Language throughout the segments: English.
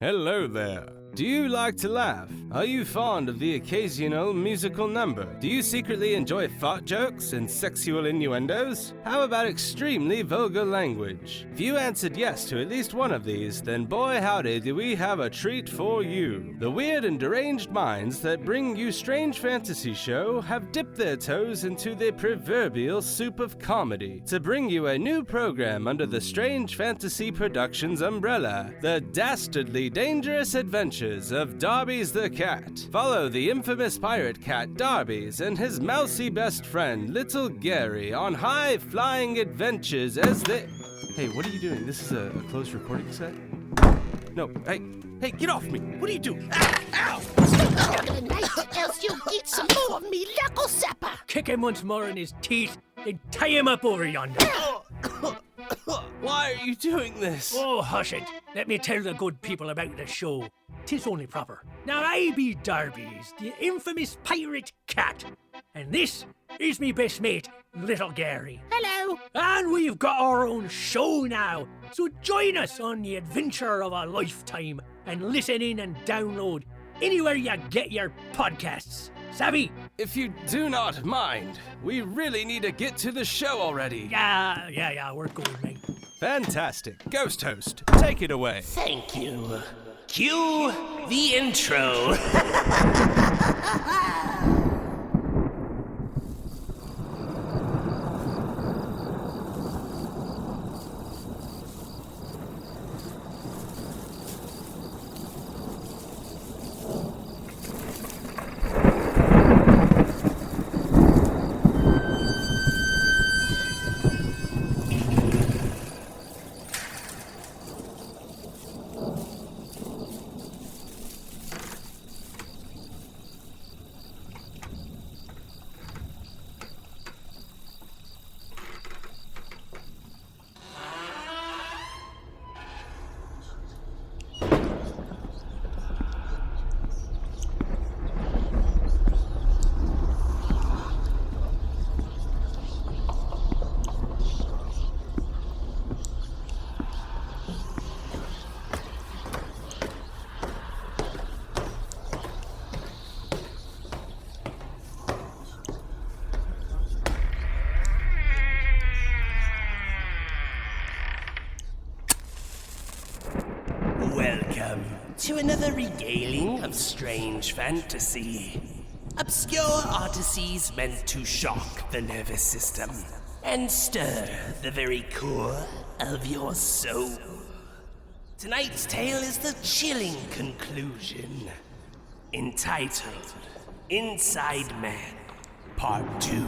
Hello there. Do you like to laugh? Are you fond of the occasional musical number? Do you secretly enjoy fart jokes and sexual innuendos? How about extremely vulgar language? If you answered yes to at least one of these, then boy howdy do we have a treat for you. The weird and deranged minds that bring you Strange Fantasy Show have dipped their toes into the proverbial soup of comedy to bring you a new program under the Strange Fantasy Productions umbrella, The Dastardly Dangerous Adventures of Darby's the Cat. Follow the infamous pirate cat Darby's and his mousy best friend Little Gary on high-flying adventures as they... Hey, what are you doing? This is a closed recording set? No, hey, get off me! What are you doing? Ow! Else you'll get some more of me knuckle sapper! Kick him once more in his teeth, then tie him up over yonder. Why are you doing this? Oh, hush it. Let me tell the good people about the show. 'Tis only proper. Now I be Darby's, the infamous pirate cat. And this is me best mate, Little Gary. Hello! And we've got our own show now. So join us on the adventure of a lifetime and listen in and download anywhere you get your podcasts. Savvy? If you do not mind, we really need to get to the show already. Yeah, we're good, mate. Fantastic. Ghost host, take it away. Thank you. Cue the intro. Welcome to another regaling of strange fantasy. Obscure odysseys meant to shock the nervous system and stir the very core of your soul. Tonight's tale is the chilling conclusion, entitled Inside Man, Part 2.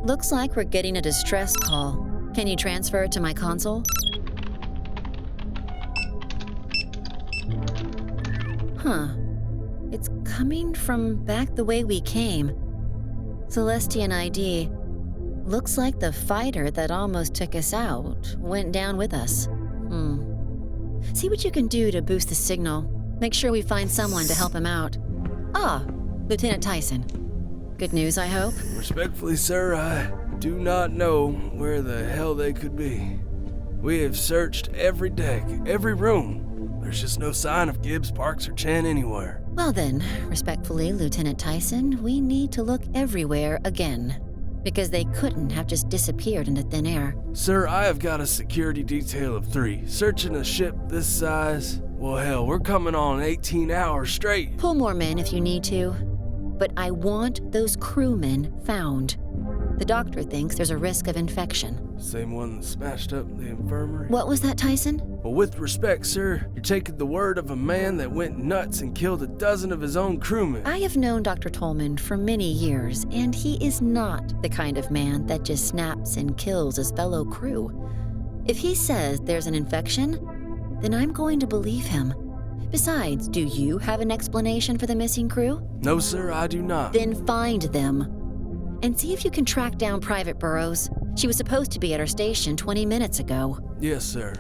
Looks like we're getting a distress call. Can you transfer it to my console? Huh. It's coming from back the way we came. Celestian ID. Looks like the fighter that almost took us out went down with us. See what you can do to boost the signal. Make sure we find someone to help him out. Ah, Lieutenant Tyson. Good news, I hope? Respectfully, sir, I do not know where the hell they could be. We have searched every deck, every room. There's just no sign of Gibbs, Parks, or Chen anywhere. Well then, respectfully, Lieutenant Tyson, we need to look everywhere again. Because they couldn't have just disappeared into thin air. Sir, I have got a security detail of 3. Searching a ship this size? Well, hell, we're coming on 18 hours straight. Pull more men if you need to. But I want those crewmen found. The doctor thinks there's a risk of infection. Same one that smashed up the infirmary? What was that, Tyson? Well, with respect, sir, you're taking the word of a man that went nuts and killed a dozen of his own crewmen. I have known Dr. Tolman for many years, and he is not the kind of man that just snaps and kills his fellow crew. If he says there's an infection, then I'm going to believe him. Besides, do you have an explanation for the missing crew? No, sir, I do not. Then find them. And see if you can track down Private Burroughs. She was supposed to be at our station 20 minutes ago. Yes, sir.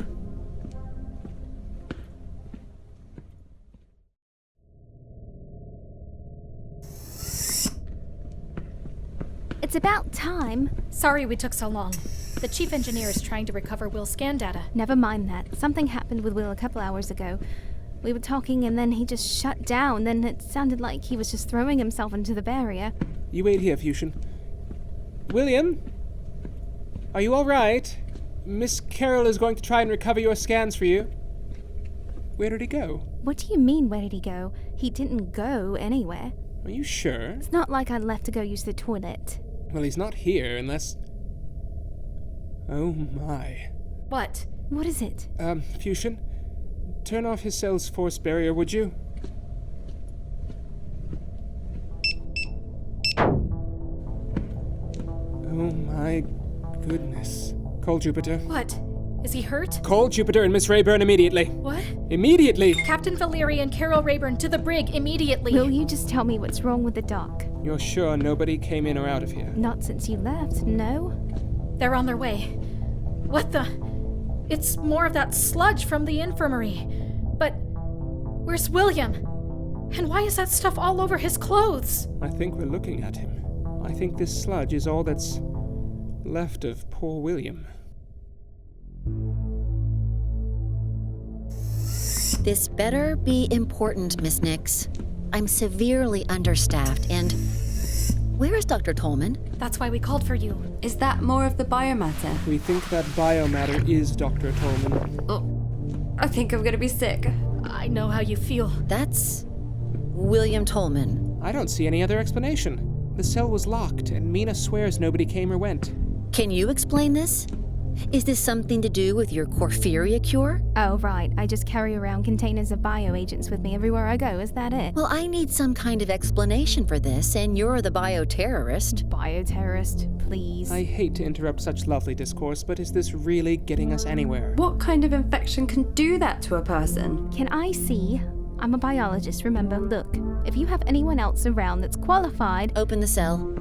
It's about time. Sorry we took so long. The chief engineer is trying to recover Will's scan data. Never mind that. Something happened with Will a couple hours ago. We were talking and then he just shut down. Then it sounded like he was just throwing himself into the barrier. You wait here, Fusion. William? Are you all right? Miss Carroll is going to try and recover your scans for you. Where did he go? What do you mean, where did he go? He didn't go anywhere. Are you sure? It's not like I left to go use the toilet. Well, he's not here unless... Oh my. What? What is it? Fusion, turn off his cell's force barrier, would you? Oh my goodness. Call Jupiter. What? Is he hurt? Call Jupiter and Miss Rayburn immediately. What? Immediately! Captain Valeri and Carol Rayburn to the brig immediately. Will you just tell me what's wrong with the dock? You're sure nobody came in or out of here? Not since you left, no? They're on their way. What the? It's more of that sludge from the infirmary. But where's William? And why is that stuff all over his clothes? I think we're looking at him. I think this sludge is all that's left of poor William. This better be important, Miss Nix. I'm severely understaffed, and... Where is Dr. Tolman? That's why we called for you. Is that more of the biomatter? We think that biomatter is Dr. Tolman. Oh, I think I'm gonna be sick. I know how you feel. That's... William Tolman. I don't see any other explanation. The cell was locked, and Mina swears nobody came or went. Can you explain this? Is this something to do with your porphyria cure? Oh, right. I just carry around containers of bioagents with me everywhere I go. Is that it? Well, I need some kind of explanation for this, and you're the bioterrorist. Bioterrorist, please. I hate to interrupt such lovely discourse, but is this really getting us anywhere? What kind of infection can do that to a person? Can I see? I'm a biologist, remember. Look, if you have anyone else around that's qualified... Open the cell.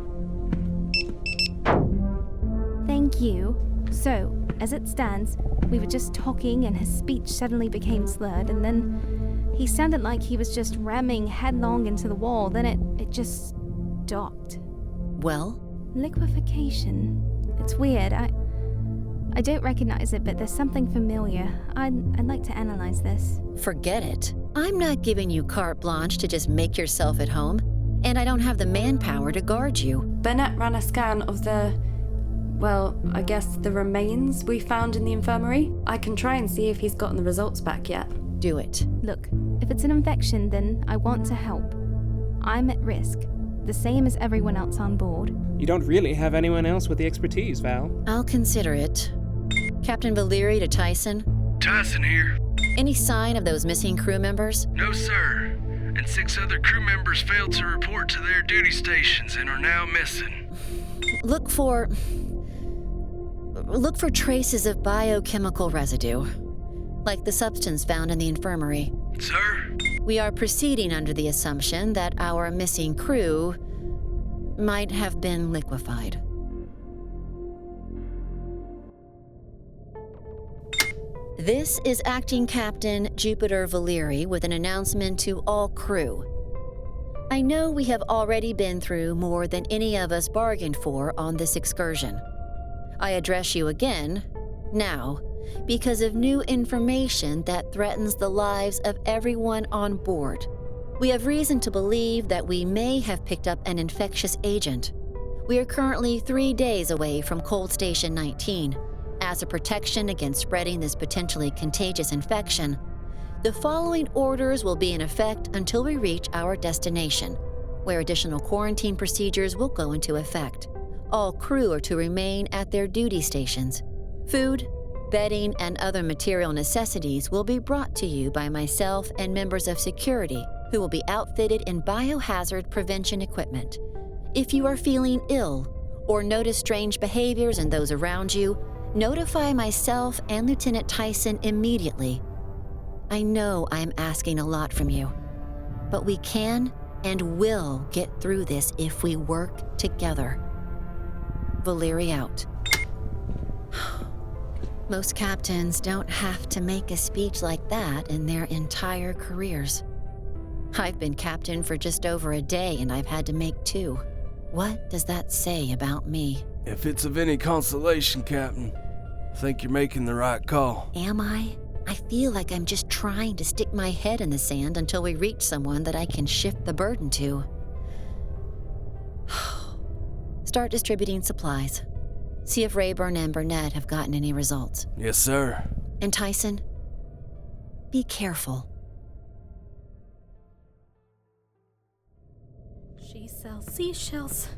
Thank you. So, as it stands, we were just talking and his speech suddenly became slurred, and then he sounded like he was just ramming headlong into the wall. Then it just stopped. Well? Liquefaction. It's weird. I don't recognize it, but there's something familiar. I'd like to analyze this. Forget it. I'm not giving you carte blanche to just make yourself at home, and I don't have the manpower to guard you. Bennett ran a scan of the... well, I guess the remains we found in the infirmary. I can try and see if he's gotten the results back yet. Do it. Look, if it's an infection, then I want to help. I'm at risk, the same as everyone else on board. You don't really have anyone else with the expertise, Val. I'll consider it. Captain Valeri to Tyson. Tyson here. Any sign of those missing crew members? No, sir. And 6 other crew members failed to report to their duty stations and are now missing. Look for traces of biochemical residue, like the substance found in the infirmary. Sir? We are proceeding under the assumption that our missing crew might have been liquefied. This is Acting Captain Jupiter Valeri with an announcement to all crew. I know we have already been through more than any of us bargained for on this excursion. I address you again, now, because of new information that threatens the lives of everyone on board. We have reason to believe that we may have picked up an infectious agent. We are currently 3 days away from Cold Station 19. As a protection against spreading this potentially contagious infection, the following orders will be in effect until we reach our destination, where additional quarantine procedures will go into effect. All crew are to remain at their duty stations. Food, bedding, and other material necessities will be brought to you by myself and members of security who will be outfitted in biohazard prevention equipment. If you are feeling ill or notice strange behaviors in those around you, notify myself and Lieutenant Tyson immediately. I know I'm asking a lot from you, but we can and will get through this if we work together. Valeri out. Most captains don't have to make a speech like that in their entire careers. I've been captain for just over a day and I've had to make 2. What does that say about me? If it's of any consolation, Captain, I think you're making the right call. Am I? I feel like I'm just trying to stick my head in the sand until we reach someone that I can shift the burden to. Start distributing supplies. See if Rayburn and Burnett have gotten any results. Yes, sir. And Tyson, be careful. She sells seashells.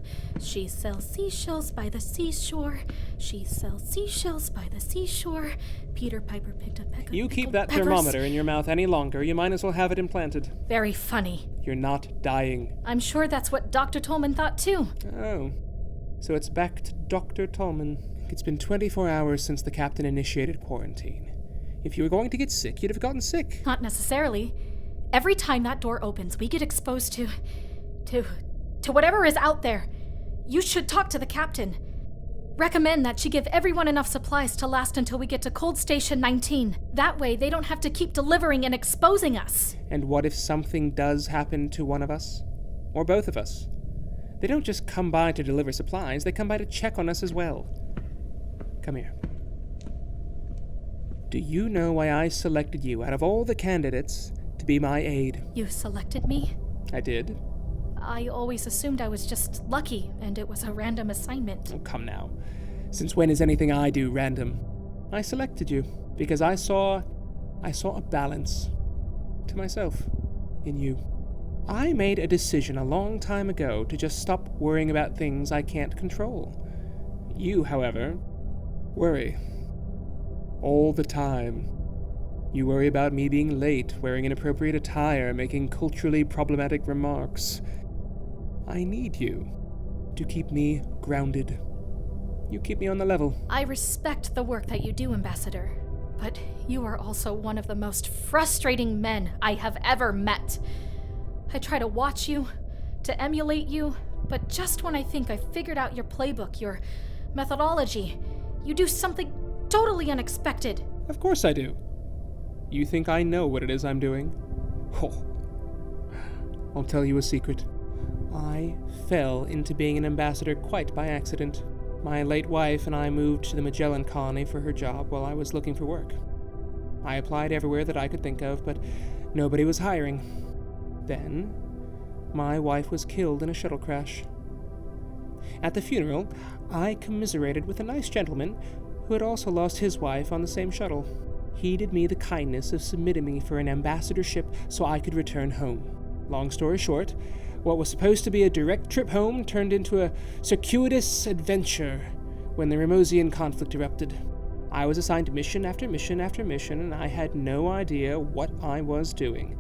She sells seashells by the seashore. She sells seashells by the seashore. Peter Piper picked a peck of You keep pickled that peppers. thermometer in your mouth any longer, you might as well have it implanted. Very funny. You're not dying. I'm sure that's what Dr. Tolman thought too. Oh. So it's back to Dr. Tolman. It's been 24 hours since the captain initiated quarantine. If you were going to get sick, you'd have gotten sick. Not necessarily. Every time that door opens, we get exposed to whatever is out there. You should talk to the captain. Recommend that she give everyone enough supplies to last until we get to Cold Station 19. That way, they don't have to keep delivering and exposing us. And what if something does happen to one of us? Or both of us? They don't just come by to deliver supplies, they come by to check on us as well. Come here. Do you know why I selected you out of all the candidates to be my aide? You selected me? I did. I always assumed I was just lucky, and it was a random assignment. Oh, come now. Since when is anything I do random? I selected you because I saw a balance to myself in you. I made a decision a long time ago to just stop worrying about things I can't control. You, however, worry. All the time. You worry about me being late, wearing inappropriate attire, making culturally problematic remarks. I need you to keep me grounded. You keep me on the level. I respect the work that you do, Ambassador, but you are also one of the most frustrating men I have ever met. I try to watch you, to emulate you, but just when I think I've figured out your playbook, your methodology, you do something totally unexpected. Of course I do. You think I know what it is I'm doing? Oh. I'll tell you a secret. I fell into being an ambassador quite by accident. My late wife and I moved to the Magellan colony for her job while I was looking for work. I applied everywhere that I could think of, but nobody was hiring. Then, my wife was killed in a shuttle crash. At the funeral, I commiserated with a nice gentleman who had also lost his wife on the same shuttle. He did me the kindness of submitting me for an ambassadorship so I could return home. Long story short, what was supposed to be a direct trip home turned into a circuitous adventure when the Remosian conflict erupted. I was assigned mission after mission after mission, and I had no idea what I was doing.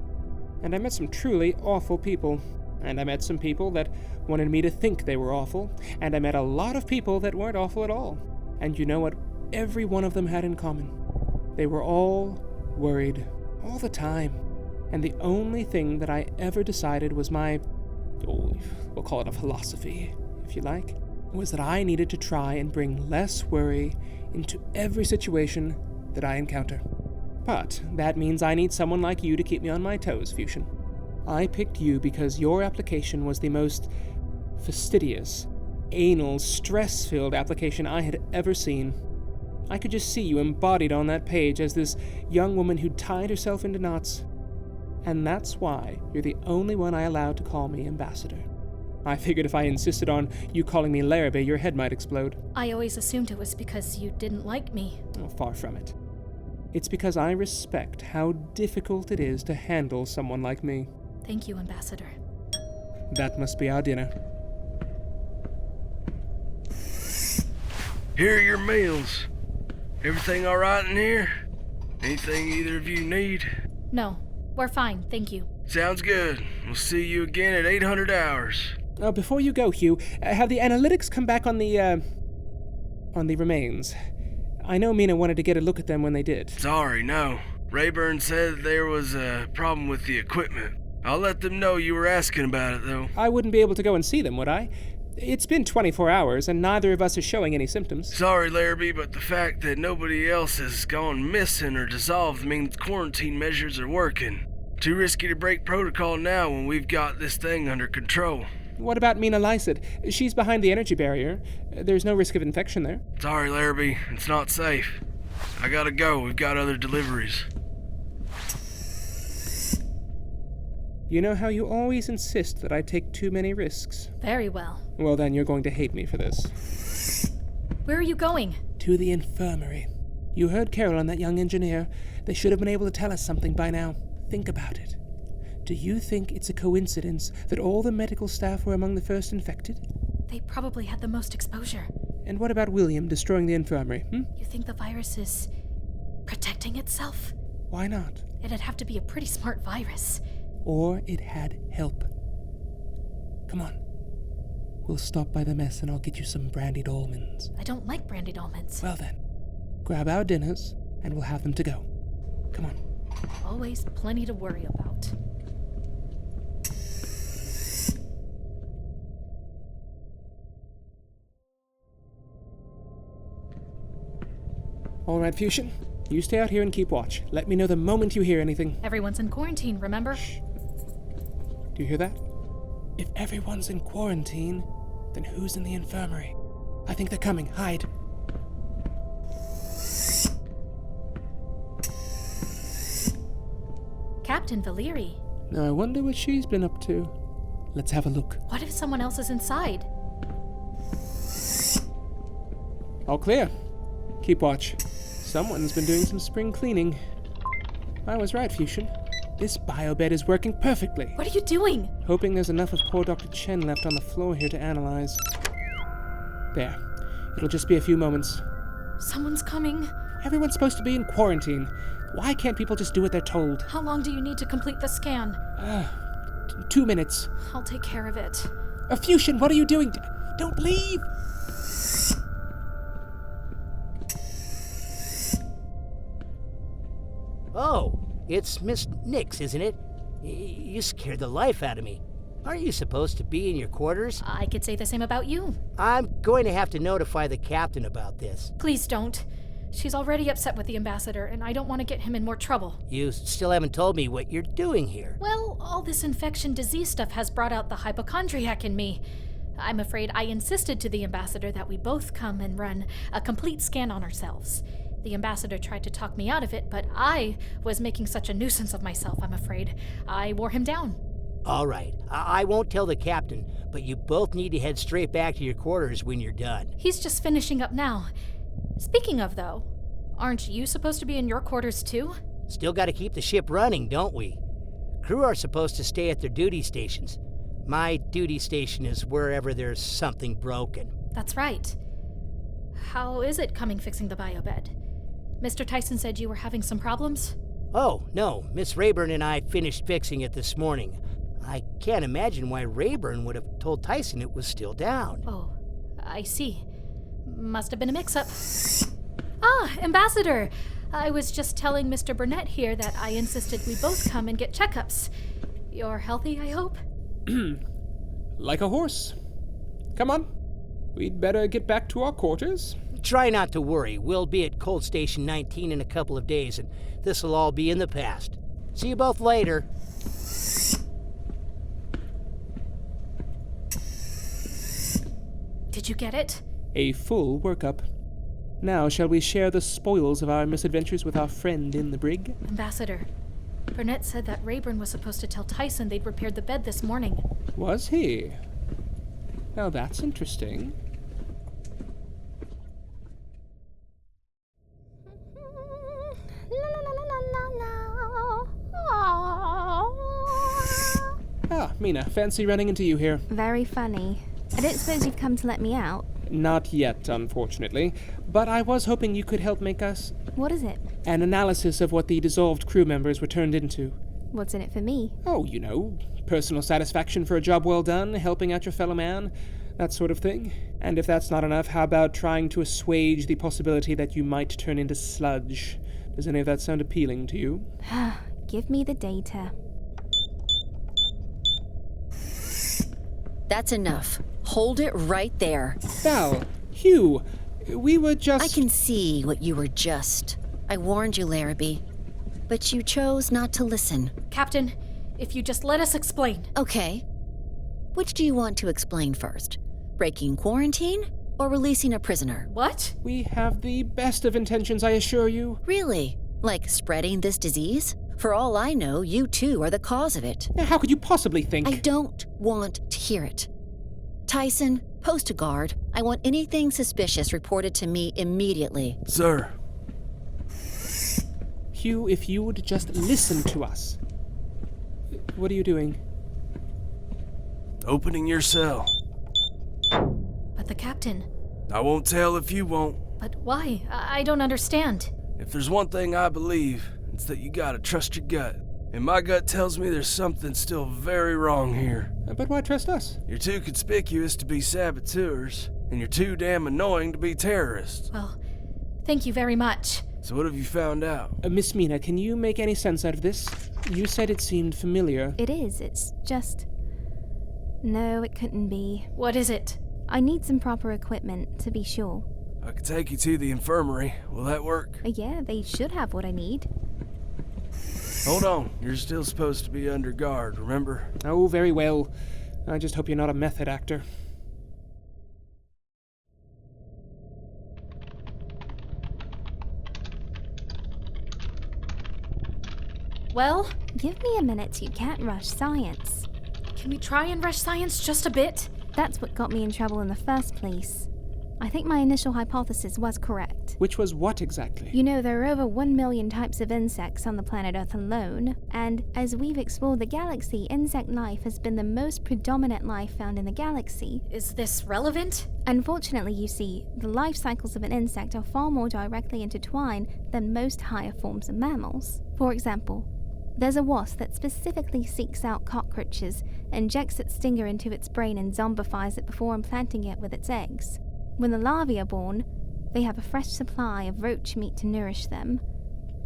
And I met some truly awful people. And I met some people that wanted me to think they were awful. And I met a lot of people that weren't awful at all. And you know what every one of them had in common? They were all worried, all the time. And the only thing that I ever decided was my, we'll call it a philosophy, if you like, was that I needed to try and bring less worry into every situation that I encounter. But that means I need someone like you to keep me on my toes, Fusion. I picked you because your application was the most fastidious, anal, stress-filled application I had ever seen. I could just see you embodied on that page as this young woman who'd tied herself into knots. And that's why you're the only one I allowed to call me Ambassador. I figured if I insisted on you calling me Larrabee, your head might explode. I always assumed it was because you didn't like me. Oh, far from it. It's because I respect how difficult it is to handle someone like me. Thank you, Ambassador. That must be our dinner. Here are your meals. Everything all right in here? Anything either of you need? No, we're fine, thank you. Sounds good. We'll see you again at 800 hours. Before you go, Hugh, have the analytics come back on the remains? I know Mina wanted to get a look at them when they did. Sorry, no. Rayburn said there was a problem with the equipment. I'll let them know you were asking about it, though. I wouldn't be able to go and see them, would I? It's been 24 hours, and neither of us is showing any symptoms. Sorry, Larrabee, but the fact that nobody else has gone missing or dissolved means quarantine measures are working. Too risky to break protocol now when we've got this thing under control. What about Mina Lysett? She's behind the energy barrier. There's no risk of infection there. Sorry, Larrabee. It's not safe. I gotta go. We've got other deliveries. You know how you always insist that I take too many risks? Very well. Well, then you're going to hate me for this. Where are you going? To the infirmary. You heard Carol and that young engineer. They should have been able to tell us something by now. Think about it. Do you think it's a coincidence that all the medical staff were among the first infected? They probably had the most exposure. And what about William destroying the infirmary, You think the virus is protecting itself? Why not? It'd have to be a pretty smart virus. Or it had help. Come on. We'll stop by the mess and I'll get you some brandied almonds. I don't like brandied almonds. Well then, grab our dinners and we'll have them to go. Come on. Always plenty to worry about. All right, Fusion. You stay out here and keep watch. Let me know the moment you hear anything. Everyone's in quarantine, remember? Shh. Do you hear that? If everyone's in quarantine, then who's in the infirmary? I think they're coming. Hide. Captain Valeri. Now I wonder what she's been up to. Let's have a look. What if someone else is inside? All clear. Keep watch. Someone's been doing some spring cleaning. I was right, Fusion. This biobed is working perfectly. What are you doing? Hoping there's enough of poor Dr. Chen left on the floor here to analyze. There. It'll just be a few moments. Someone's coming. Everyone's supposed to be in quarantine. Why can't people just do what they're told? How long do you need to complete the scan? 2 minutes. I'll take care of it. Fusion, what are you doing? Don't leave! Oh, it's Miss Nix, isn't it? You scared the life out of me. Aren't you supposed to be in your quarters? I could say the same about you. I'm going to have to notify the captain about this. Please don't. She's already upset with the ambassador, and I don't want to get him in more trouble. You still haven't told me what you're doing here. Well, all this infection disease stuff has brought out the hypochondriac in me. I'm afraid I insisted to the ambassador that we both come and run a complete scan on ourselves. The ambassador tried to talk me out of it, but I was making such a nuisance of myself, I'm afraid. I wore him down. All right, I won't tell the captain, but you both need to head straight back to your quarters when you're done. He's just finishing up now. Speaking of, though, aren't you supposed to be in your quarters too? Still got to keep the ship running, don't we? Crew are supposed to stay at their duty stations. My duty station is wherever there's something broken. That's right. How is it coming fixing the biobed? Mr. Tyson said you were having some problems? Oh, no. Miss Rayburn and I finished fixing it this morning. I can't imagine why Rayburn would have told Tyson it was still down. Oh, I see. Must have been a mix-up. Ah, Ambassador! I was just telling Mr. Burnett here that I insisted we both come and get checkups. You're healthy, I hope? Like a horse. Come on. We'd better get back to our quarters. Try not to worry. We'll be at Cold Station 19 in a couple of days, and this'll all be in the past. See you both later. Did you get it? A full workup. Now, shall we share the spoils of our misadventures with our friend in the brig? Ambassador, Burnett said that Rayburn was supposed to tell Tyson they'd repaired the bed this morning. Was he? Now that's interesting. Ah, Mina, fancy running into you here. Very funny. I don't suppose you've come to let me out? Not yet, unfortunately. But I was hoping you could help make us... What is it? An analysis of what the dissolved crew members were turned into. What's in it for me? Oh, you know, personal satisfaction for a job well done, helping out your fellow man, that sort of thing. And if that's not enough, how about trying to assuage the possibility that you might turn into sludge? Does any of that sound appealing to you? Give me the data. That's enough. Hold it right there. Val, Hugh, we were just... I can see what you were just. I warned you, Larrabee. But you chose not to listen. Captain, if you just let us explain. Okay. Which do you want to explain first? Breaking quarantine or releasing a prisoner? What? We have the best of intentions, I assure you. Really? Like spreading this disease? For all I know, you too are the cause of it. How could you possibly think? I don't want to hear it. Tyson, post a guard. I want anything suspicious reported to me immediately. Sir. Hugh, if you would just listen to us. What are you doing? Opening your cell. But the captain. I won't tell if you won't. But why? I don't understand. If there's one thing I believe, it's that you gotta trust your gut. And my gut tells me there's something still very wrong here. But why trust us? You're too conspicuous to be saboteurs, and you're too damn annoying to be terrorists. Well, thank you very much. So what have you found out? Miss Mina, can you make any sense out of this? You said it seemed familiar. It is, it's just... No, it couldn't be. What is it? I need some proper equipment, to be sure. I could take you to the infirmary. Will that work? Yeah, they should have what I need. Hold on. You're still supposed to be under guard, remember? Oh, very well. I just hope you're not a method actor. Well, Give me a minute, you can't rush science. can we try and rush science just a bit? That's what got me in trouble in the first place. I think my initial hypothesis was correct. Which was what exactly? You know, there are over 1 million types of insects on the planet Earth alone, and as we've explored the galaxy, insect life has been the most predominant life found in the galaxy. Is this relevant? Unfortunately, you see, the life cycles of an insect are far more directly intertwined than most higher forms of mammals. For example, there's a wasp that specifically seeks out cockroaches, injects its stinger into its brain and zombifies it before implanting it with its eggs. When the larvae are born, they have a fresh supply of roach meat to nourish them.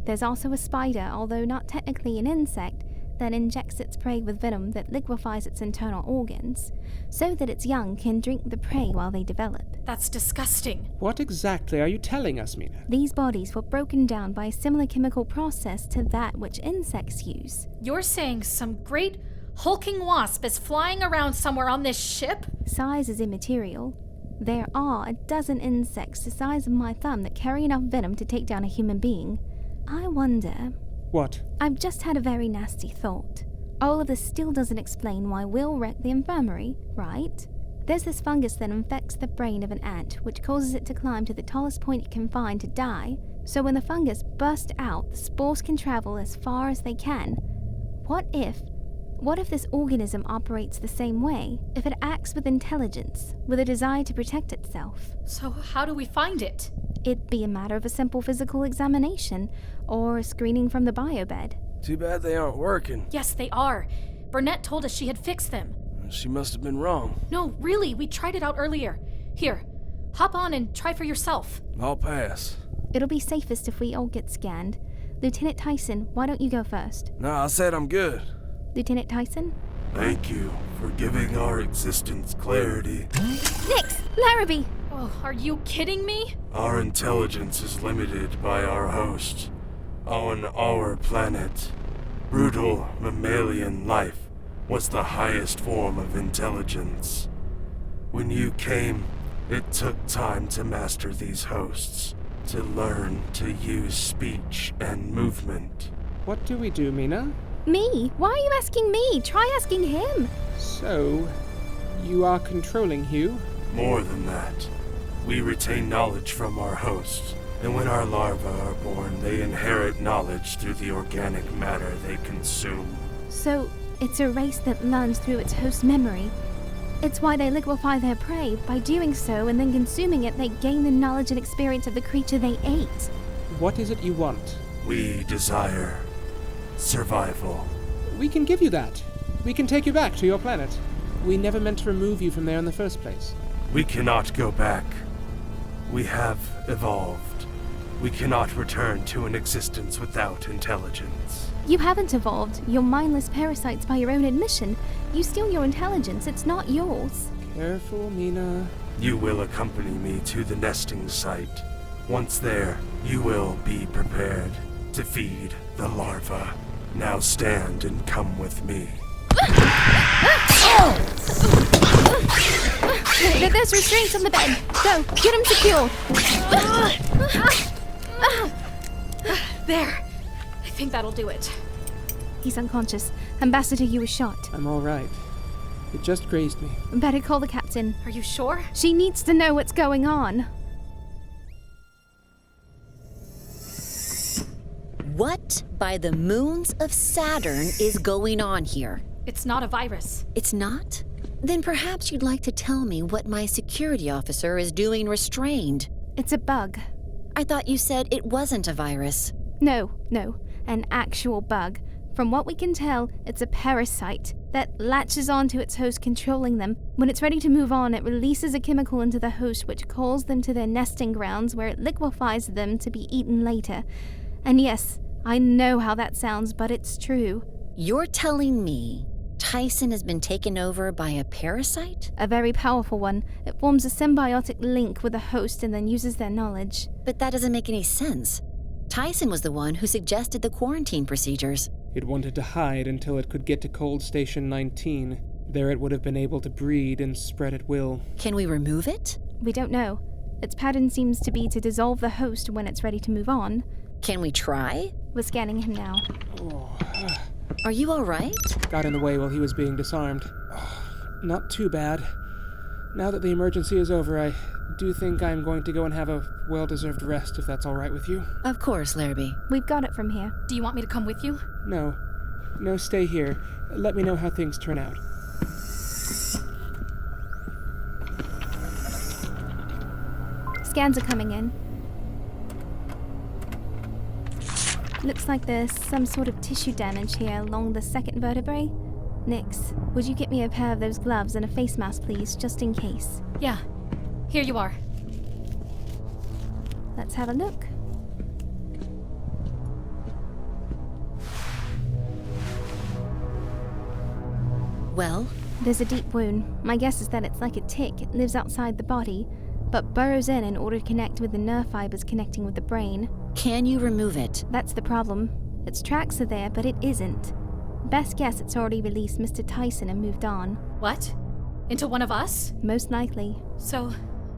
There's also a spider, although not technically an insect, that injects its prey with venom that liquefies its internal organs, so that its young can drink the prey while they develop. That's disgusting. What exactly are you telling us, Mina? These bodies were broken down by a similar chemical process to that which insects use. You're saying some great hulking wasp is flying around somewhere on this ship? Size is immaterial. There are a dozen insects the size of my thumb that carry enough venom to take down a human being. I wonder... What? I've just had a very nasty thought. All of this still doesn't explain why Will wrecked the infirmary, right? There's this fungus that infects the brain of an ant, which causes it to climb to the tallest point it can find to die. So when the fungus bursts out, the spores can travel as far as they can. What if this organism operates the same way? If it acts with intelligence, with a desire to protect itself? So how do we find it? It'd be a matter of a simple physical examination, or a screening from the biobed. Too bad they aren't working. Yes, they are. Burnett told us she had fixed them. She must have been wrong. No, really, we tried it out earlier. Here, hop on and try for yourself. I'll pass. It'll be safest if we all get scanned. Lieutenant Tyson, why don't you go first? No, I said I'm good. Lieutenant Tyson? Thank you for giving our existence clarity. Nix! Larrabee! Oh, are you kidding me? Our intelligence is limited by our host. On our planet, brutal mammalian life was the highest form of intelligence. When you came, it took time to master these hosts, to learn to use speech and movement. What do we do, Mina? Me? Why are you asking me? Try asking him. So, you are controlling Hugh? More than that, we retain knowledge from our hosts, and when our larvae are born, they inherit knowledge through the organic matter they consume. So, it's a race that learns through its host's memory. It's why they liquefy their prey. By doing so and then consuming it, they gain the knowledge and experience of the creature they ate. What is it you want? We desire survival. We can give you that. We can take you back to your planet. We never meant to remove you from there in the first place. We cannot go back. We have evolved. We cannot return to an existence without intelligence. You haven't evolved. You're mindless parasites by your own admission. You steal your intelligence. It's not yours. Careful, Mina. You will accompany me to the nesting site. Once there, you will be prepared to feed the larva. Now stand and come with me. There's restraints on the bed. Go, get him secure. There. I think that'll do it. He's unconscious. Ambassador, you were shot. I'm all right. It just grazed me. Better call the captain. Are you sure? She needs to know what's going on. What by the moons of Saturn is going on here? It's not a virus. It's not? Then perhaps you'd like to tell me what my security officer is doing restrained. It's a bug. I thought you said it wasn't a virus. No, an actual bug. From what we can tell, it's a parasite that latches onto its host, controlling them. When it's ready to move on, it releases a chemical into the host which calls them to their nesting grounds where it liquefies them to be eaten later. And yes, I know how that sounds, but it's true. You're telling me Tyson has been taken over by a parasite? A very powerful one. It forms a symbiotic link with the host and then uses their knowledge. But that doesn't make any sense. Tyson was the one who suggested the quarantine procedures. It wanted to hide until it could get to Cold Station 19. There it would have been able to breed and spread at will. Can we remove it? We don't know. Its pattern seems to be to dissolve the host when it's ready to move on. Can we try? We're scanning him now. Are you all right? Got in the way while he was being disarmed. Not too bad. Now that the emergency is over, I do think I'm going to go and have a well-deserved rest, if that's all right with you. Of course, Larrabee. We've got it from here. Do you want me to come with you? No, stay here. Let me know how things turn out. Scans are coming in. Looks like there's some sort of tissue damage here along the second vertebrae. Nix, would you get me a pair of those gloves and a face mask, please, just in case? Yeah. Here you are. Let's have a look. Well? There's a deep wound. My guess is that it's like a tick. It lives outside the body, but burrows in order to connect with the nerve fibers connecting with the brain. Can you remove it? That's the problem. Its tracks are there, but it isn't. Best guess it's already released Mr. Tyson and moved on. What? Into one of us? Most likely. So,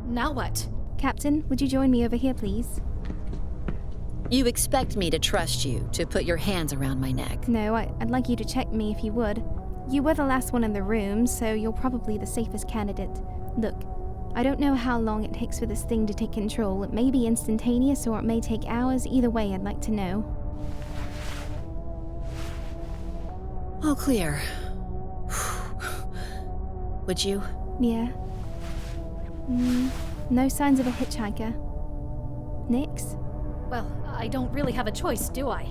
now what? Captain, would you join me over here, please? You expect me to trust you, to put your hands around my neck? No, I'd like you to check me if you would. You were the last one in the room, so you're probably the safest candidate. Look, I don't know how long it takes for this thing to take control. It may be instantaneous or it may take hours. Either way, I'd like to know. All clear. Would you? Yeah. No signs of a hitchhiker. Nix? Well, I don't really have a choice, do I?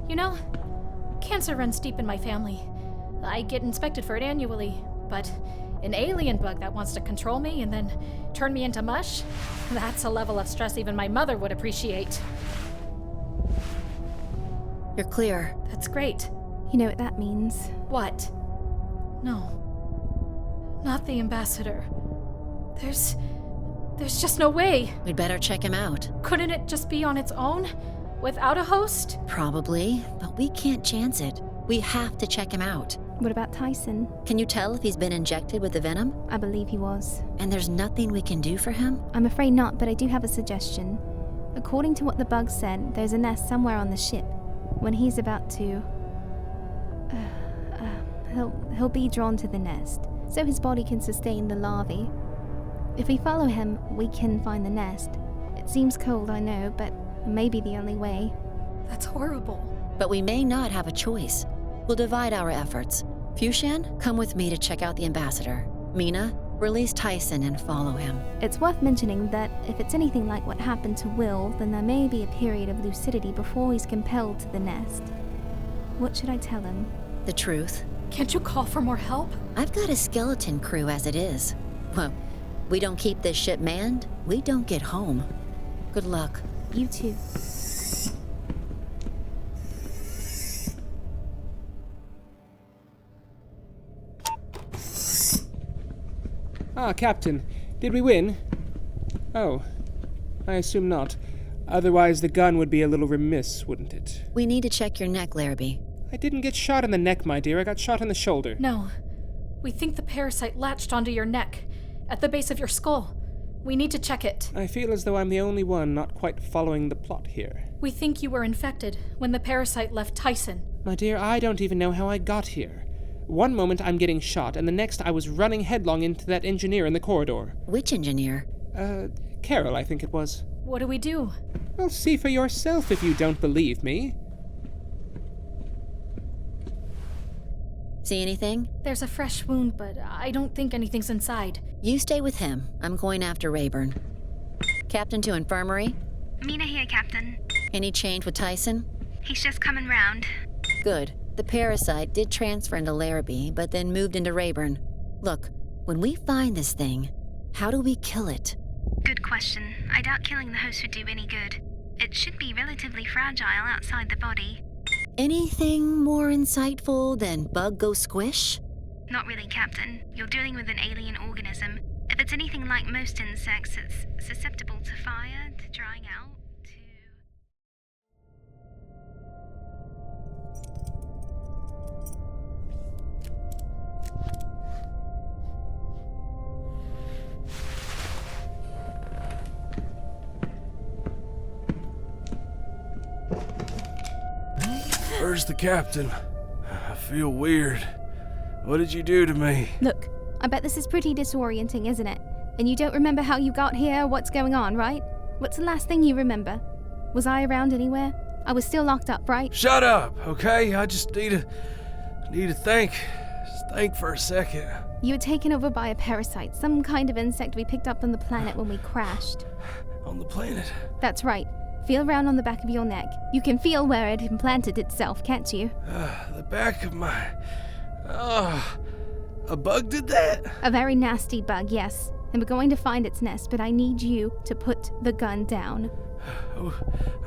You know, cancer runs deep in my family. I get inspected for it annually, but an alien bug that wants to control me and then turn me into mush? That's a level of stress even my mother would appreciate. You're clear. That's great. You know what that means. What? No. Not the ambassador. There's just no way. We'd better check him out. Couldn't it just be on its own? Without a host? Probably, but we can't chance it. We have to check him out. What about Tyson? Can you tell if he's been injected with the venom? I believe he was. And there's nothing we can do for him? I'm afraid not, but I do have a suggestion. According to what the bug said, there's a nest somewhere on the ship. When he's about to... he'll be drawn to the nest, so his body can sustain the larvae. If we follow him, we can find the nest. It seems cold, I know, but it may be the only way. That's horrible. But we may not have a choice. We'll divide our efforts. Fushan, come with me to check out the ambassador. Mina, release Tyson and follow him. It's worth mentioning that if it's anything like what happened to Will, then there may be a period of lucidity before he's compelled to the nest. What should I tell him? The truth. Can't you call for more help? I've got a skeleton crew as it is. Well, we don't keep this ship manned, we don't get home. Good luck. You too. Captain, did we win? Oh, I assume not. Otherwise the gun would be a little remiss, wouldn't it? We need to check your neck, Larrabee. I didn't get shot in the neck, my dear. I got shot in the shoulder. No. We think the parasite latched onto your neck, at the base of your skull. We need to check it. I feel as though I'm the only one not quite following the plot here. We think you were infected when the parasite left Tyson. My dear, I don't even know how I got here. One moment I'm getting shot, and the next I was running headlong into that engineer in the corridor. Which engineer? Carol, I think it was. What do we do? Well, see for yourself if you don't believe me. See anything? There's a fresh wound, but I don't think anything's inside. You stay with him. I'm going after Rayburn. Captain to infirmary? Mina here, Captain. Any change with Tyson? He's just coming round. Good. The parasite did transfer into Larrabee, but then moved into Rayburn. Look, when we find this thing, how do we kill it? Good question. I doubt killing the host would do any good. It should be relatively fragile outside the body. Anything more insightful than bug go squish? Not really, Captain. You're dealing with an alien organism. If it's anything like most insects, it's susceptible to fire, to drying out, Where's the captain? I feel weird. What did you do to me? Look, I bet this is pretty disorienting, isn't it? And you don't remember how you got here, what's going on, right? What's the last thing you remember? Was I around anywhere? I was still locked up, right? Shut up, okay? I just need to think. Just think for a second. You were taken over by a parasite, some kind of insect we picked up on the planet when we crashed. On the planet? That's right. Feel around on the back of your neck. You can feel where it implanted itself, can't you? The back of my... a bug did that? A very nasty bug, yes. And we're going to find its nest, but I need you to put the gun down. Oh,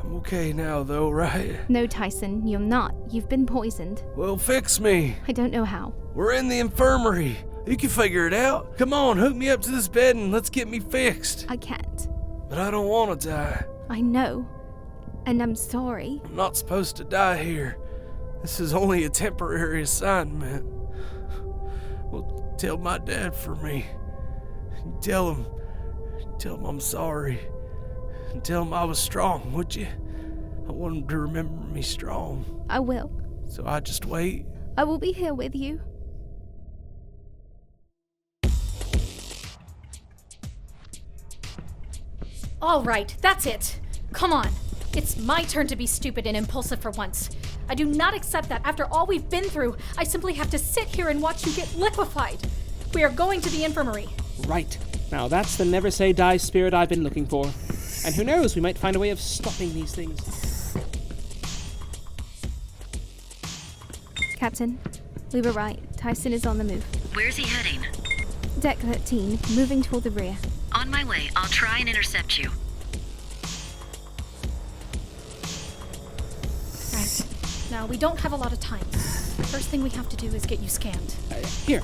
I'm okay now, though, right? No, Tyson, you're not. You've been poisoned. Well, fix me. I don't know how. We're in the infirmary. You can figure it out. Come on, hook me up to this bed and let's get me fixed. I can't. But I don't want to die. I know. And I'm sorry. I'm not supposed to die here. This is only a temporary assignment. Well, tell my dad for me. Tell him I'm sorry. And tell him I was strong, would you? I want him to remember me strong. I will. So I just wait. I will be here with you. All right, that's it. Come on. It's my turn to be stupid and impulsive for once. I do not accept that after all we've been through. I simply have to sit here and watch you get liquefied. We are going to the infirmary. Right. Now that's the never say die spirit I've been looking for. And who knows, we might find a way of stopping these things. Captain, we were right. Tyson is on the move. Where's he heading? Deck 13, moving toward the rear. On my way. I'll try and intercept you. Right. Now, we don't have a lot of time. The first thing we have to do is get you scanned. Here,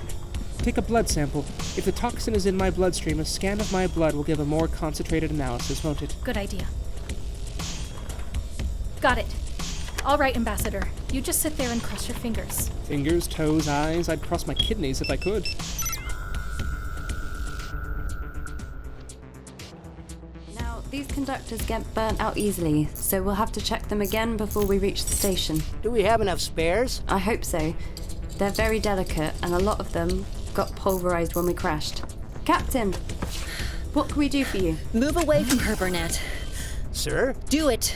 take a blood sample. If the toxin is in my bloodstream, a scan of my blood will give a more concentrated analysis, won't it? Good idea. Got it. All right, Ambassador. You just sit there and cross your fingers. Fingers, toes, eyes. I'd cross my kidneys if I could. Now, these conductors get burnt out easily, so we'll have to check them again before we reach the station. Do we have enough spares? I hope so. They're very delicate, and a lot of them got pulverized when we crashed. Captain, what can we do for you? Move away from her, Burnett. Sir? Do it.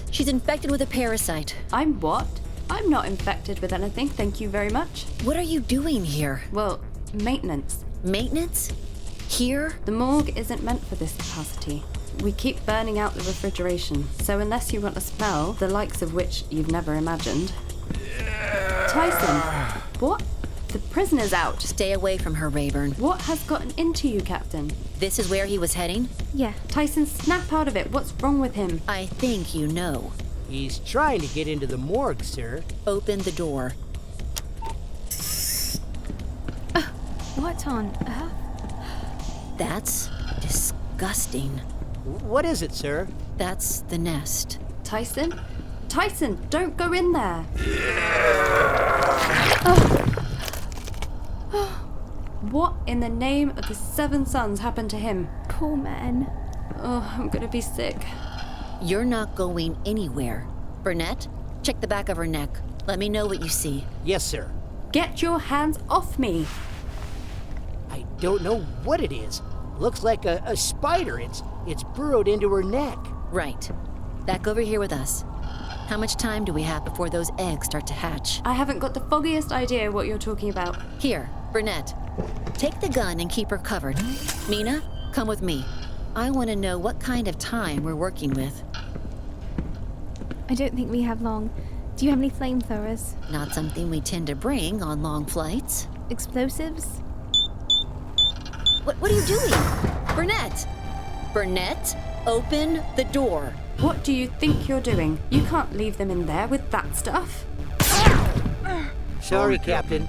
She's infected with a parasite. I'm what? I'm not infected with anything, thank you very much. What are you doing here? Well, maintenance. Maintenance? Here? The morgue isn't meant for this capacity. We keep burning out the refrigeration, so unless you want a smell, the likes of which you've never imagined. Tyson! What? The prisoner's out. Stay away from her, Rayburn. What has gotten into you, Captain? This is where he was heading? Yeah. Tyson, snap out of it. What's wrong with him? I think you know. He's trying to get into the morgue, sir. Open the door. What on earth? That's disgusting. What is it, sir? That's the nest. Tyson? Tyson, don't go in there. What in the name of the Seven Sons happened to him? Poor man. Oh, I'm gonna be sick. You're not going anywhere. Burnett, check the back of her neck. Let me know what you see. Yes, sir. Get your hands off me! I don't know what it is. Looks like a spider. It's burrowed into her neck. Right. Back over here with us. How much time do we have before those eggs start to hatch? I haven't got the foggiest idea what you're talking about. Here, Burnett. Take the gun and keep her covered. Mina, come with me. I want to know what kind of time we're working with. I don't think we have long. Do you have any flamethrowers? Not something we tend to bring on long flights. Explosives? What are you doing? Burnett! Burnett, open the door. What do you think you're doing? You can't leave them in there with that stuff. Sorry, Captain.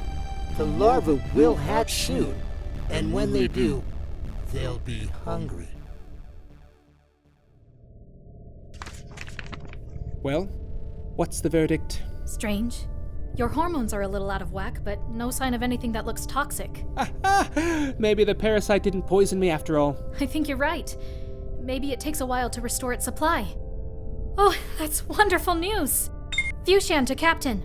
The larvae will hatch soon. And when they do, they'll be hungry. Well, what's the verdict? Strange. Your hormones are a little out of whack, but no sign of anything that looks toxic. Maybe the parasite didn't poison me after all. I think you're right. Maybe it takes a while to restore its supply. Oh, that's wonderful news! Fushan to Captain.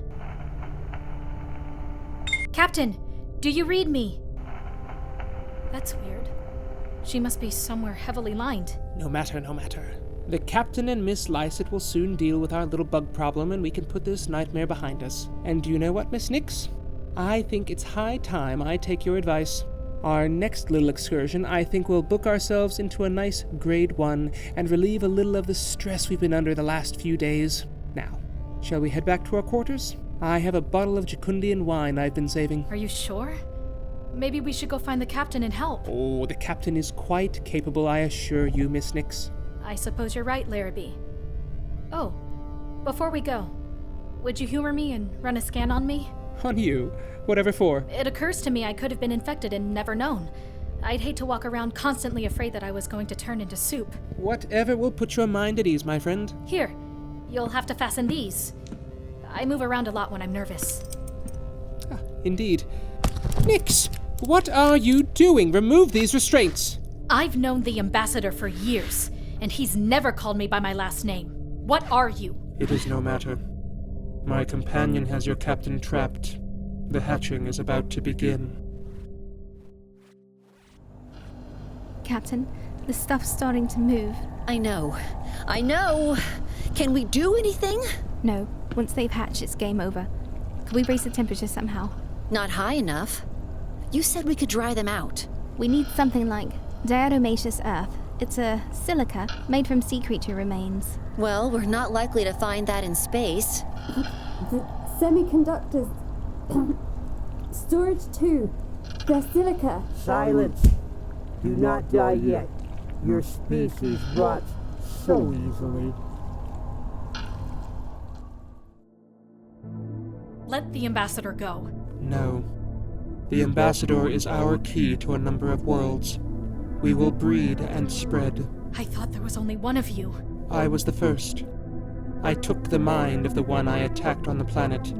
Captain, do you read me? That's weird. She must be somewhere heavily lined. No matter. The Captain and Miss Lysett will soon deal with our little bug problem, and we can put this nightmare behind us. And do you know what, Miss Nix? I think it's high time I take your advice. Our next little excursion, I think we'll book ourselves into a nice grade 1 and relieve a little of the stress we've been under the last few days. Now, shall we head back to our quarters? I have a bottle of Jacundian wine I've been saving. Are you sure? Maybe we should go find the Captain and help. Oh, the Captain is quite capable, I assure you, Miss Nix. I suppose you're right, Larrabee. Oh, before we go, would you humor me and run a scan on me? On you? Whatever for? It occurs to me I could have been infected and never known. I'd hate to walk around constantly afraid that I was going to turn into soup. Whatever will put your mind at ease, my friend. Here, you'll have to fasten these. I move around a lot when I'm nervous. Ah, indeed. Nix, what are you doing? Remove these restraints. I've known the ambassador for years, and he's never called me by my last name. What are you? It is no matter. My companion has your captain trapped. The hatching is about to begin. Captain, the stuff's starting to move. I know. Can we do anything? No, once they've hatched, it's game over. Could we raise the temperature somehow? Not high enough. You said we could dry them out. We need something like diatomaceous earth. It's a silica made from sea creature remains. Well, we're not likely to find that in space. The semiconductors. Storage 2. They're silica. Silence! Do not die yet. Your species rots so easily. Let the ambassador go. No. The ambassador is our key to a number of worlds. We will breed and spread. I thought there was only one of you. I was the first. I took the mind of the one I attacked on the planet.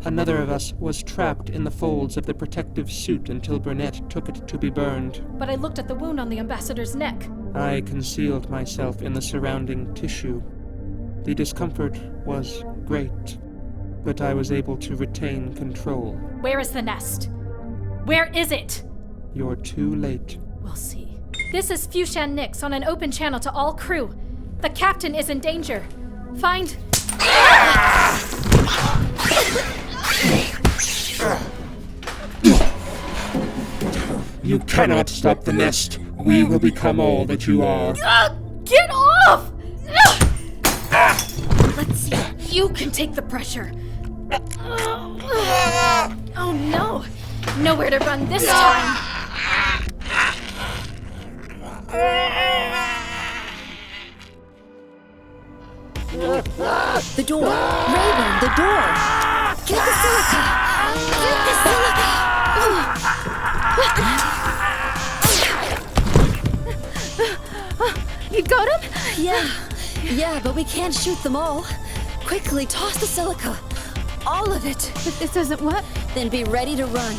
Another of us was trapped in the folds of the protective suit until Burnett took it to be burned. But I looked at the wound on the ambassador's neck. I concealed myself in the surrounding tissue. The discomfort was great, but I was able to retain control. Where is the nest? Where is it? You're too late. We'll see. This is Fushan Nix on an open channel to all crew. The captain is in danger. Find... You cannot stop the nest. We will become all that you are. Get off! Let's see. You can take the pressure. Oh no! Nowhere to run this time. The door! Rayburn, the door! Get the silica! Get the silica! You got him? Yeah, but we can't shoot them all. Quickly, toss the silica. All of it. If this doesn't work, Then be ready to run.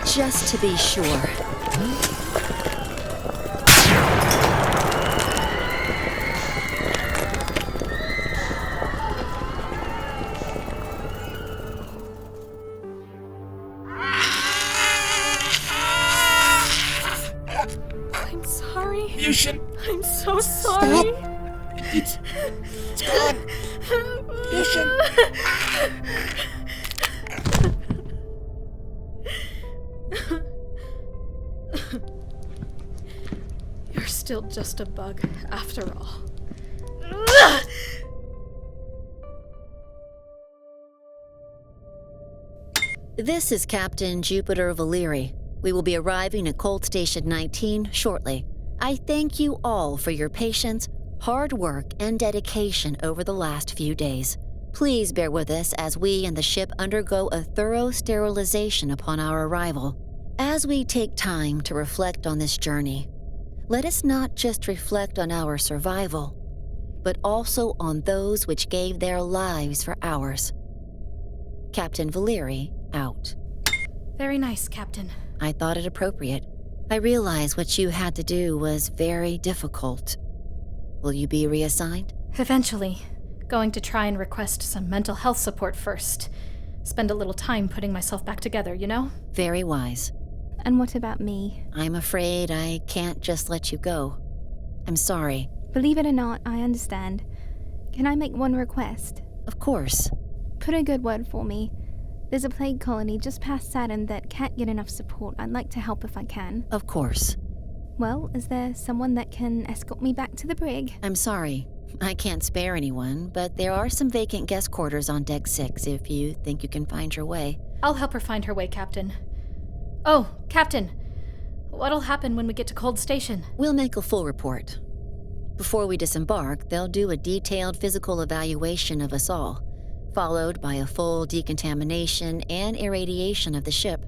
Just to be sure. I'm sorry. You should... I'm so sorry. It's gone. You should... You're still just a bug, after all. This is Captain Jupiter Valeri. We will be arriving at Cold Station 19 shortly. I thank you all for your patience, hard work, and dedication over the last few days. Please bear with us as we and the ship undergo a thorough sterilization upon our arrival. As we take time to reflect on this journey, let us not just reflect on our survival, but also on those which gave their lives for ours. Captain Valeri, out. Very nice, Captain. I thought it appropriate. I realize what you had to do was very difficult. Will you be reassigned? Eventually. Going to try and request some mental health support first. Spend a little time putting myself back together, you know? Very wise. And what about me? I'm afraid I can't just let you go. I'm sorry. Believe it or not, I understand. Can I make one request? Of course. Put a good word for me. There's a plague colony just past Saturn that can't get enough support. I'd like to help if I can. Of course. Well, is there someone that can escort me back to the brig? I'm sorry. I can't spare anyone, but there are some vacant guest quarters on Deck 6 if you think you can find your way. I'll help her find her way, Captain. Oh, Captain. What'll happen when we get to Cold Station? We'll make a full report. Before we disembark, they'll do a detailed physical evaluation of us all, followed by a full decontamination and irradiation of the ship,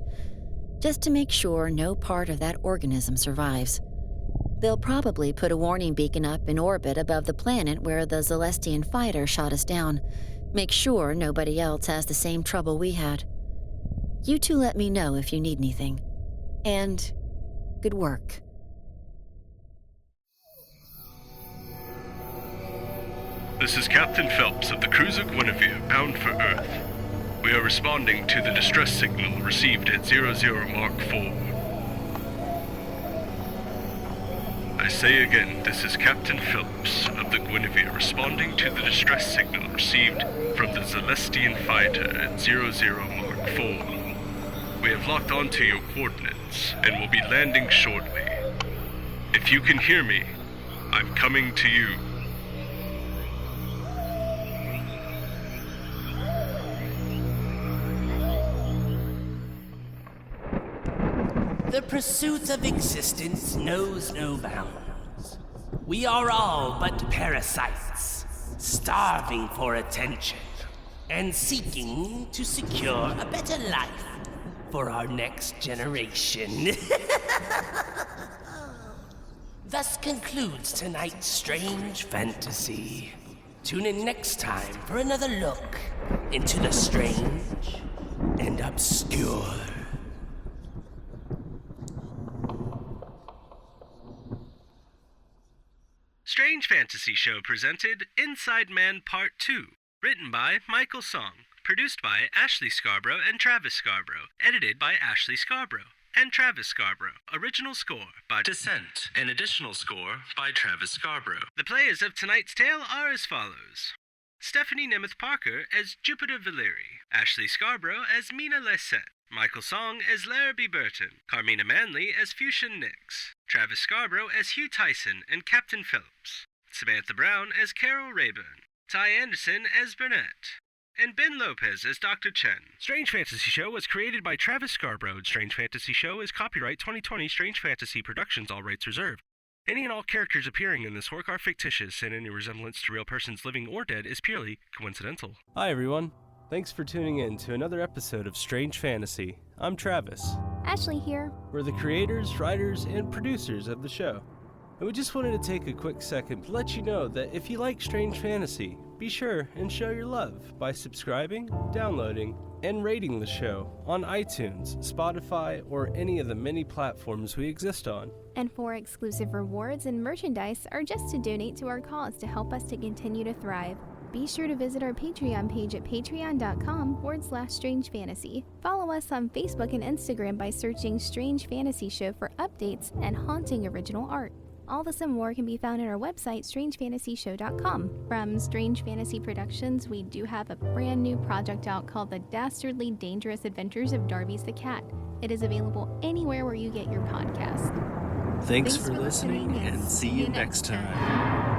just to make sure no part of that organism survives. They'll probably put a warning beacon up in orbit above the planet where the Celestian fighter shot us down. Make sure nobody else has the same trouble we had. You two let me know if you need anything. And good work. This is Captain Phelps of the cruiser Guinevere, bound for Earth. We are responding to the distress signal received at 00 Mark 4. I say again, this is Captain Phelps of the Guinevere responding to the distress signal received from the Celestian fighter at 00 Mark 4. We have locked onto your coordinates and will be landing shortly. If you can hear me, I'm coming to you. The pursuit of existence knows no bounds. We are all but parasites, starving for attention, and seeking to secure a better life for our next generation. Thus concludes tonight's strange fantasy. Tune in next time for another look into the strange and obscure. Strange Fantasy Show presented Inside Man Part 2, written by Michael Song, produced by Ashley Scarbro and Travis Scarbro, edited by Ashley Scarbro and Travis Scarbro. Original score by Dyssent, and additional score by Travis Scarbro. The players of tonight's tale are as follows: Stephanie Nemeth Parker as Jupiter Valeri, Ashley Scarbro as Mina Lysette, Michael Song as Larrabee Burton, Carmina Manley as Fuchsian Nix, Travis Scarbro as Hugh Tyson and Captain Phillips, Samantha Brown as Carol Rayburn, Ty Anderson as Burnett, and Ben Lopez as Dr. Chen. Strange Fantasy Show was created by Travis Scarbro, and Strange Fantasy Show is copyright 2020 Strange Fantasy Productions, all rights reserved. Any and all characters appearing in this work are fictitious, and any resemblance to real persons living or dead is purely coincidental. Hi everyone. Thanks for tuning in to another episode of Strange Fantasy. I'm Travis. Ashley here. We're the creators, writers, and producers of the show. And we just wanted to take a quick second to let you know that if you like Strange Fantasy, Be sure and show your love by subscribing, downloading, and rating the show on iTunes, Spotify, or any of the many platforms we exist on. And for exclusive rewards and merchandise, or just to donate to our cause to help us to continue to thrive, be sure to visit our Patreon page at patreon.com/strangefantasy. Follow us on Facebook and Instagram by searching Strange Fantasy Show for updates and haunting original art. All this and more can be found at our website, strangefantasyshow.com. From Strange Fantasy Productions, we do have a brand new project out called The Dastardly Dangerous Adventures of Darby's the Cat. It is available anywhere where you get your podcast. Thanks for listening, and see you next time.